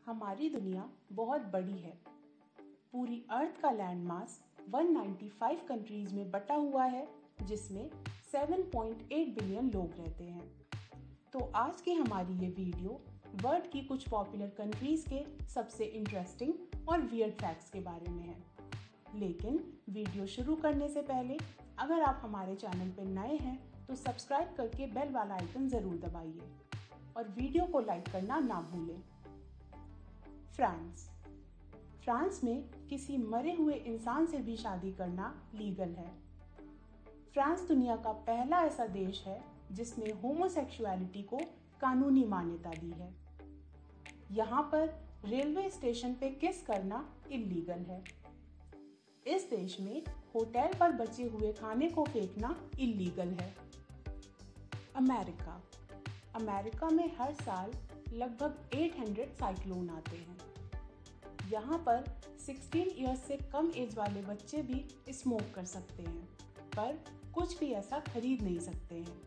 हमारी दुनिया बहुत बड़ी है। पूरी अर्थ का लैंड मास 195 कंट्रीज में बटा हुआ है, जिसमें 7.8 बिलियन लोग रहते हैं। तो आज की हमारी ये वीडियो वर्ल्ड की कुछ पॉपुलर कंट्रीज के सबसे इंटरेस्टिंग और वियर्ड फैक्ट्स के बारे में है। लेकिन वीडियो शुरू करने से पहले अगर आप हमारे चैनल पर नए हैं तो सब्सक्राइब करके बेल वाला आइकन ज़रूर दबाइए और वीडियो को लाइक करना ना भूलें। फ्रांस में किसी मरे हुए इंसान से भी शादी करना लीगल है। फ्रांस दुनिया का पहला ऐसा देश है जिसने होमोसेक्सुअलिटी को कानूनी मान्यता दी है। यहाँ पर रेलवे स्टेशन पे किस करना इल्लीगल है। इस देश में होटल पर बचे हुए खाने को फेंकना इल्लीगल है। अमेरिका में हर साल लगभग 800 साइक्लोन आते हैं। यहाँ पर 16 इयर्स से कम एज वाले बच्चे भी स्मोक कर सकते हैं, पर कुछ भी ऐसा खरीद नहीं सकते हैं।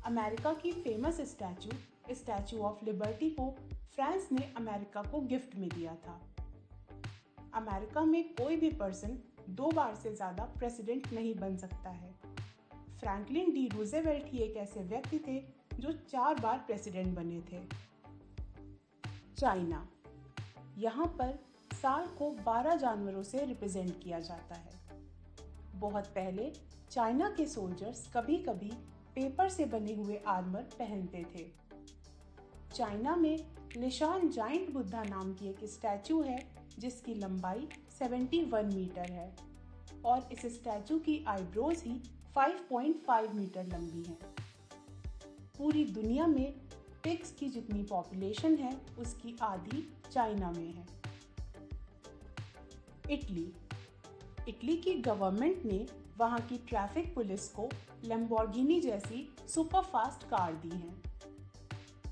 अमेरिका की फेमस स्टैचू ऑफ लिबर्टी को फ्रांस ने अमेरिका को गिफ्ट में दिया था। अमेरिका में कोई भी पर्सन 2 बार से ज़्यादा प्रेसिडेंट नहीं बन सकता है। फ्रैंकलिन डी रूज़वेल्ट ही एक ऐसे व्यक्ति थे जो 4 बार प्रेसिडेंट बने थे। चाइना, यहाँ पर साल को 12 जानवरों से रिप्रेजेंट किया जाता है। बहुत पहले चाइना के सोल्जर्स कभी कभी पेपर से बने हुए आर्मर पहनते थे। चाइना में लिशान जाइंट बुद्धा नाम की एक स्टैचू है जिसकी लंबाई 71 मीटर है और इस स्टैचू की आईब्रोज ही 5.5 मीटर लंबी हैं। पूरी दुनिया में पिग्स की जितनी पॉपुलेशन है उसकी आधी चाइना में है। इटली की गवर्नमेंट ने वहाँ की ट्रैफिक पुलिस को लैम्बोर्गिनी जैसी सुपर फास्ट कार दी हैं।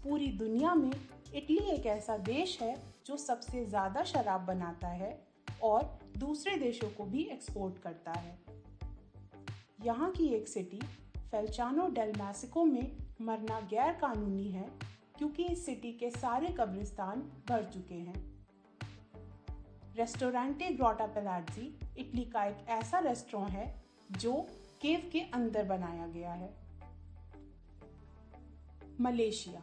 पूरी दुनिया में इटली एक ऐसा देश है जो सबसे ज़्यादा शराब बनाता है और दूसरे देशों को भी एक्सपोर्ट करता है। यहाँ की एक सिटी फेल्चानो डेल मैसिको में मरना गैर कानूनी है क्योंकि इस सिटी के सारे कब्रिस्तान भर चुके हैं। रेस्टोरेंटे ग्रोटा पैलाज़ी इटली का एक ऐसा रेस्टोरेंट है जो केव के अंदर बनाया गया है। मलेशिया,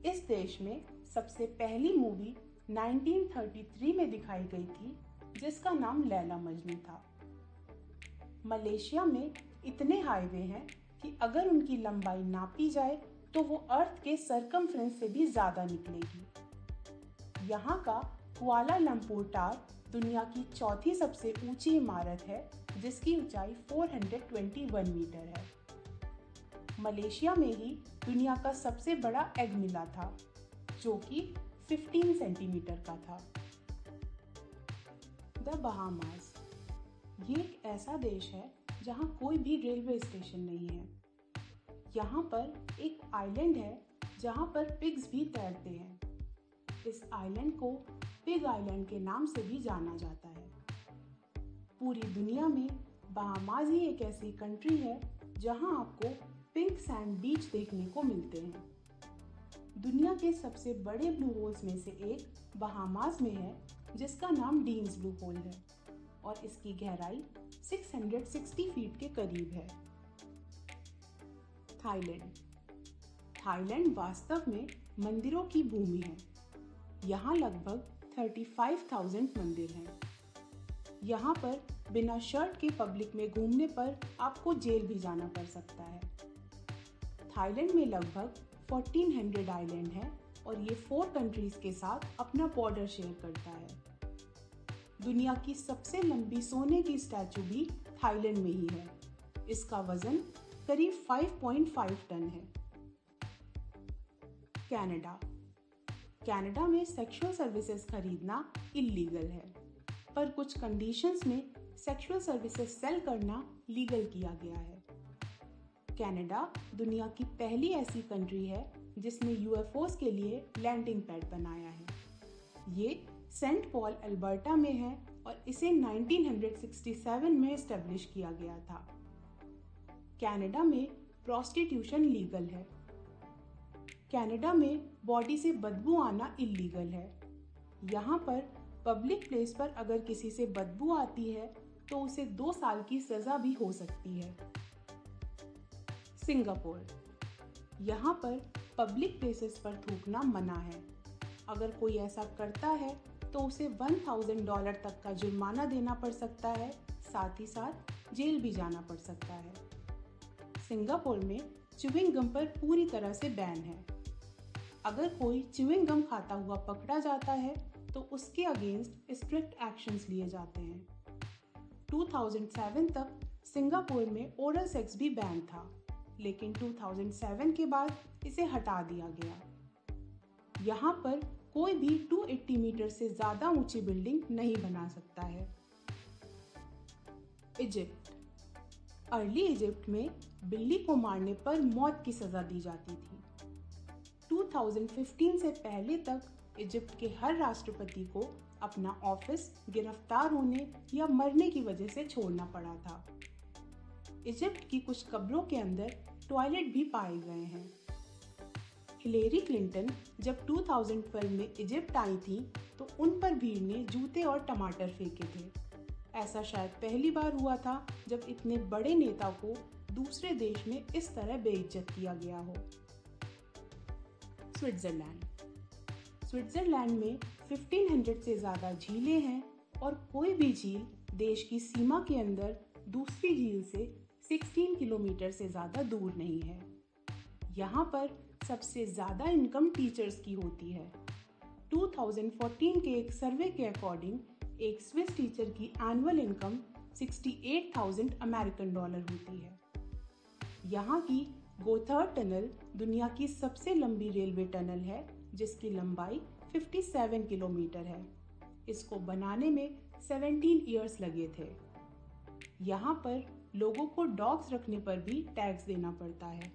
इस देश में सबसे पहली मूवी 1933 में दिखाई गई थी जिसका नाम लैला मजनू था। मलेशिया में इतने हाईवे हैं कि अगर उनकी लंबाई नापी जाए तो वो अर्थ के सरकमफ्रेंस से भी ज़्यादा निकलेगी। यहाँ का कुआलालंपुर टावर दुनिया की चौथी सबसे ऊंची इमारत है जिसकी ऊंचाई 421 मीटर है। मलेशिया में ही दुनिया का सबसे बड़ा एग मिला था जो कि 15 सेंटीमीटर का था। द बहामास, ये एक ऐसा देश है जहाँ कोई भी रेलवे स्टेशन नहीं है। यहाँ पर एक आइलैंड है जहाँ पर पिग्स भी तैरते हैं। इस आइलैंड को पिग आइलैंड के नाम से भी जाना जाता है। पूरी दुनिया में बहामास ही एक ऐसी कंट्री है जहाँ आपको पिंक सैंड बीच देखने को मिलते हैं। दुनिया के सबसे बड़े ब्लू होल्स में से एक बहामास में है जिसका नाम डीन्स ब्लू होल है और इसकी गहराई 660 फीट के करीब है। थाईलैंड वास्तव में मंदिरों की भूमि है। यहाँ लगभग 35,000 मंदिर हैं। यहाँ पर बिना शर्ट के पब्लिक में घूमने पर आपको जेल भी जाना पड़ सकता है। थाईलैंड में लगभग 1400 आइलैंड हैं और ये 4 कंट्रीज के साथ अपना बॉर्डर शेयर करता है। दुनिया की सबसे लंबी सोने की स्टैचू भी थाईलैंड में ही है। इसका वजन करीब 5.5 टन है। कनाडा में सेक्सुअल सर्विसेज खरीदना इल्लीगल है, पर कुछ कंडीशंस में सेक्सुअल सर्विसेज सेल करना लीगल किया गया है। कनाडा दुनिया की पहली ऐसी कंट्री है जिसने यूएफओस के लिए लैंडिंग पैड बनाया है। ये सेंट पॉल अल्बर्टा में है और इसे 1967 में एस्टेब्लिश किया गया था। कनाडा में प्रोस्टिट्यूशन लीगल है। कनाडा में बॉडी से बदबू आना इल्लीगल है। यहाँ पर पब्लिक प्लेस पर अगर किसी से बदबू आती है तो उसे 2 साल की सजा भी हो सकती है। सिंगापुर, यहाँ पर पब्लिक प्लेसेस पर थूकना मना है। अगर कोई ऐसा करता है तो उसे $1000 तक का जुर्माना देना पड़ सकता है, साथ ही साथ जेल भी जाना पड़ सकता है। सिंगापुर में च्युइंग गम पर पूरी तरह से बैन है। अगर कोई च्युइंग गम खाता हुआ पकड़ा जाता है तो उसके अगेंस्ट स्ट्रिक्ट एक्शंस लिए जाते हैं। 2007 तक सिंगापुर में ओरल सेक्स भी बैन था, लेकिन 2007 के बाद इसे हटा दिया गया। यहाँ पर कोई भी 280 मीटर से ज़्यादा ऊंची बिल्डिंग नहीं बना सकता है। इजिप्ट, अर्ली इजिप्ट में बिल्ली को मारने पर मौत की सज़ा दी जाती थी। 2015 से पहले तक इजिप्ट के हर राष्ट्रपति को अपना ऑफिस गिरफ्तार होने या मरने की वजह से छोड़ना पड़ा था। इजिप्ट की कुछ कब्रों के अंदर टॉयलेट भी पाए गए हैं। हिलेरी क्लिंटन जब 2012 में इजिप्ट आई थी तो उन पर भीड़ ने जूते और टमाटर फेंके थे। ऐसा शायद पहली बार हुआ था जब इतने बड़े नेता को दूसरे देश में इस तरह बेइज्जत किया गया हो। स्विट्जरलैंड, स्विट्जरलैंड में 1500 से ज़्यादा झीलें हैं और कोई भी झील देश की सीमा के अंदर दूसरी झील से 16 किलोमीटर से ज़्यादा दूर नहीं है। यहाँ पर सबसे ज़्यादा इनकम टीचर्स की होती है। 2014 के एक सर्वे के अकॉर्डिंग एक स्विस टीचर की एनुअल इनकम $68,000 अमेरिकन होती है। यहाँ की गोथर्ड टनल दुनिया की सबसे लंबी रेलवे टनल है, जिसकी लंबाई 57 किलोमीटर है। इसको बनाने में 17 इयर्स लगे थे। यहाँ पर लोगों को डॉग्स रखने पर भी टैक्स देना पड़ता है।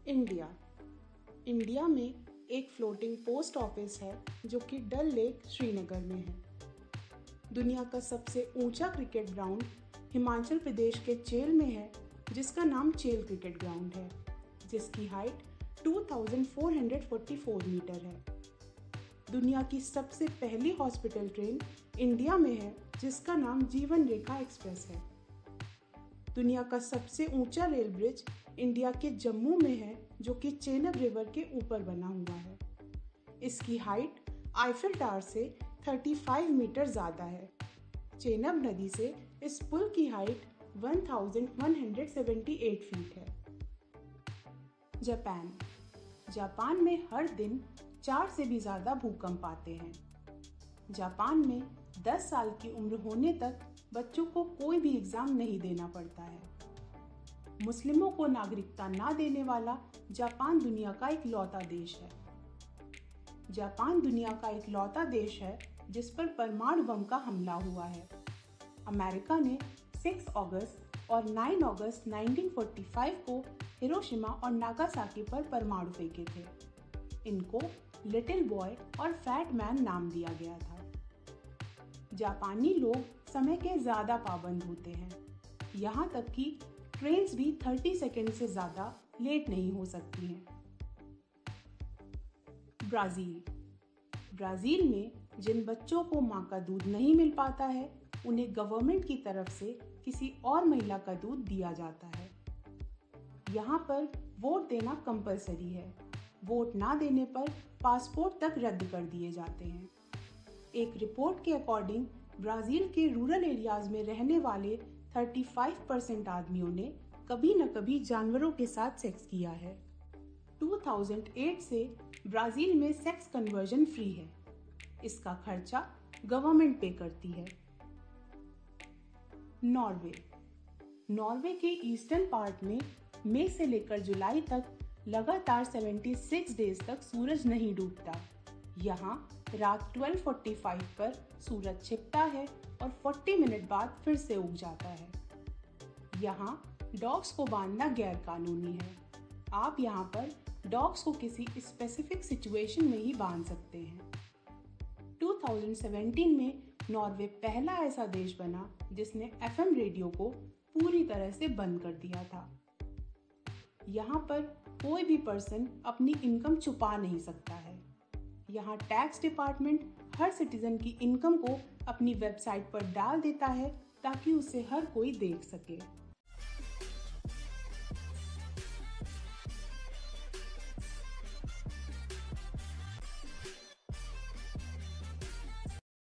इंडिया, इंडिया में एक फ्लोटिंग पोस्ट ऑफिस है जो कि डल लेक श्रीनगर में है। दुनिया का सबसे ऊंचा क्रिकेट ग्राउंड हिमाचल प्रदेश के चेल में है, जिसका नाम चेल क्रिकेट ग्राउंड है, जिसकी हाइट 2444 मीटर है। दुनिया की सबसे पहली हॉस्पिटल ट्रेन इंडिया में है, जिसका नाम जीवन रेखा एक्सप्रेस है। दुनिया का सबसे ऊंचा रेल ब्रिज इंडिया के जम्मू में है, जो कि चेनाब रिवर के ऊपर बना हुआ है। इसकी हाइट आईफिल टावर से 35 मीटर ज़्यादा है। चेनाब नदी से इस पुल की हाइट 1178 फीट है। जापान, जापान में हर दिन 4 से भी ज़्यादा भूकंप आते हैं। जापान में 10 साल की उम्र होने तक बच्चों को कोई भी एग्ज़ाम नहीं देना पड़ता है। मुस्लिमों को नागरिकता ना देने वाला जापान दुनिया का इकलौता देश है। जापान दुनिया का इकलौता देश है जिस पर परमाणु बम का हमला हुआ है। अमेरिका ने 6 अगस्त और 9 अगस्त 1945 को हिरोशिमा और नागासाकी पर परमाणु फेंके थे। इनको लिटिल बॉय और फैट मैन नाम दिया गया था। जापानी लोग समय के ज़्यादा पाबंद होते हैं। यहाँ तक कि ट्रेन्स भी 30 सेकंड से ज़्यादा लेट नहीं हो सकती हैं। ब्राज़ील, ब्राज़ील में जिन बच्चों को माँ का दूध नहीं मिल पाता है, उन्हें गवर्नमेंट की तरफ से किसी और महिला का दूध दिया जाता है। यहाँ पर वोट देना कंपलसरी है। वोट ना देने पर पासपोर्ट तक रद्द कर दिए जाते हैं। एक रिपोर्ट के अकॉर्डिंग ब्राज़ील के रूरल एरियाज में रहने वाले 35% आदमियों ने कभी न कभी जानवरों के साथ सेक्स किया है। 2008 से ब्राज़ील में सेक्स कन्वर्जन फ्री है। इसका खर्चा गवर्नमेंट पे करती है। नॉर्वे, नॉर्वे के ईस्टर्न पार्ट में मई से लेकर जुलाई तक लगातार 76 डेज तक सूरज नहीं डूबता। यहाँ रात 12:45 पर सूरज छिपता है और 40 मिनट बाद फिर से उग जाता है। यहाँ डॉग्स को बांधना गैर कानूनी है। आप यहाँ पर डॉग्स को किसी स्पेसिफिक सिचुएशन में ही बांध सकते हैं। 2017 में नॉर्वे पहला ऐसा देश बना जिसने FM रेडियो को पूरी तरह से बंद कर दिया था। यहाँ पर कोई भी पर्सन अपनी इनकम छुपा नहीं सकता है। यहाँ टैक्स डिपार्टमेंट हर सिटीजन की इनकम को अपनी वेबसाइट पर डाल देता है ताकि उसे हर कोई देख सके।